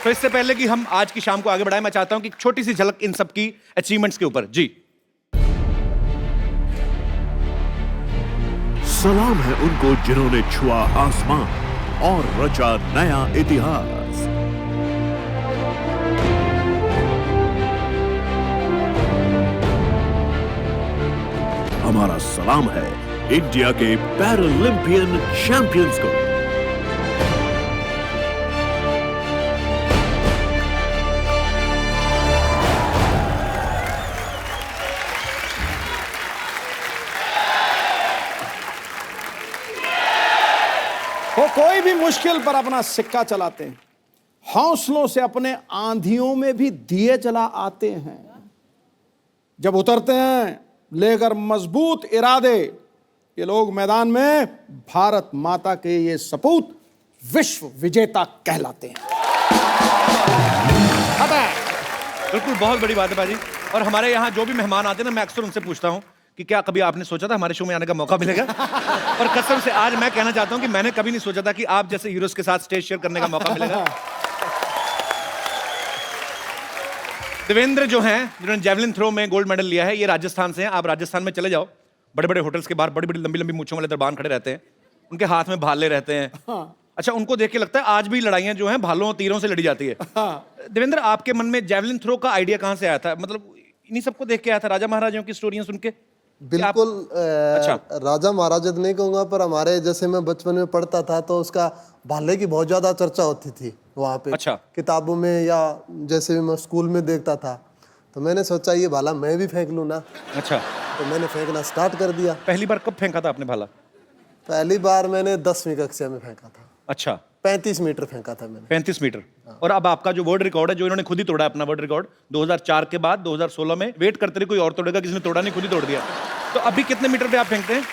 तो इससे पहले कि हम आज की शाम को आगे बढ़ाएं, मैं चाहता हूं कि एक छोटी सी झलक इन सब की अचीवमेंट्स के ऊपर। जी, सलाम है उनको जिन्होंने छुआ आसमान और रचा नया इतिहास। हमारा सलाम है इंडिया के पैरालंपियन चैंपियंस को। वो कोई भी मुश्किल पर अपना सिक्का चलाते हैं, हौसलों से अपने आंधियों में भी दिए जला आते हैं। जब उतरते हैं लेकर मजबूत इरादे, ये लोग मैदान में भारत माता के ये सपूत विश्व विजेता कहलाते हैं। अतः बिल्कुल, बहुत बड़ी बात है बाजी। और हमारे यहाँ जो भी मेहमान आते हैं ना, मैं अक्सर उनसे पूछता हूँ कि क्या कभी आपने सोचा था हमारे शो में आने का मौका मिलेगा? और कसम से आज मैं कहना चाहता हूँ कि मैंने कभी नहीं सोचा था कि आप जैसे हीरोज के साथ स्टेज शेयर करने का मौका मिलेगा। देवेंद्र जो हैं, जिन्होंने जेवलिन थ्रो में गोल्ड मेडल लिया है, ये राजस्थान से हैं। आप राजस्थान में चले जाओ, बड़े बड़े होटल्स के बाहर बड़ी बड़ी लंबी लंबी मूंछों वाले दरबान खड़े रहते हैं, उनके हाथ में भाले रहते हैं। अच्छा, उनको देख के लगता है आज भी लड़ाइयां जो हैं भालों तीरों से लड़ी जाती है। देवेंद्र, आपके मन में जेवलिन थ्रो का आइडिया कहाँ से आया था? मतलब इन्हीं सबको देख के आया था, राजा महाराजाओं की स्टोरियां सुन के? बिल्कुल। अच्छा। राजा महाराजा तो नहीं कहूँगा, पर हमारे जैसे मैं बचपन में पढ़ता था तो उसका भाले की बहुत ज़्यादा चर्चा होती थी वहाँ पे। अच्छा। किताबों में या जैसे भी मैं स्कूल में देखता था, तो मैंने सोचा ये भाला मैं भी फेंक लूँ ना। अच्छा। तो मैंने फेंकना स्टार्ट कर दिया। पहली बार कब फेंका था आपने भाला? पहली बार मैंने 10वीं कक्षा में फेंका था। अच्छा। 35 मीटर फेंका था मैंने। 35 मीटर। और अब आपका जो वर्ल्ड रिकॉर्ड है, जो इन्होंने खुद ही तोड़ा अपना वर्ल्ड रिकॉर्ड 2004 के बाद 2016 में, वेट करते रहे कोई और तोड़ेगा, किसी ने तोड़ा नहीं, खुद ही तोड़ दिया। तो अभी कितने मीटर पे आप फेंकते हैं?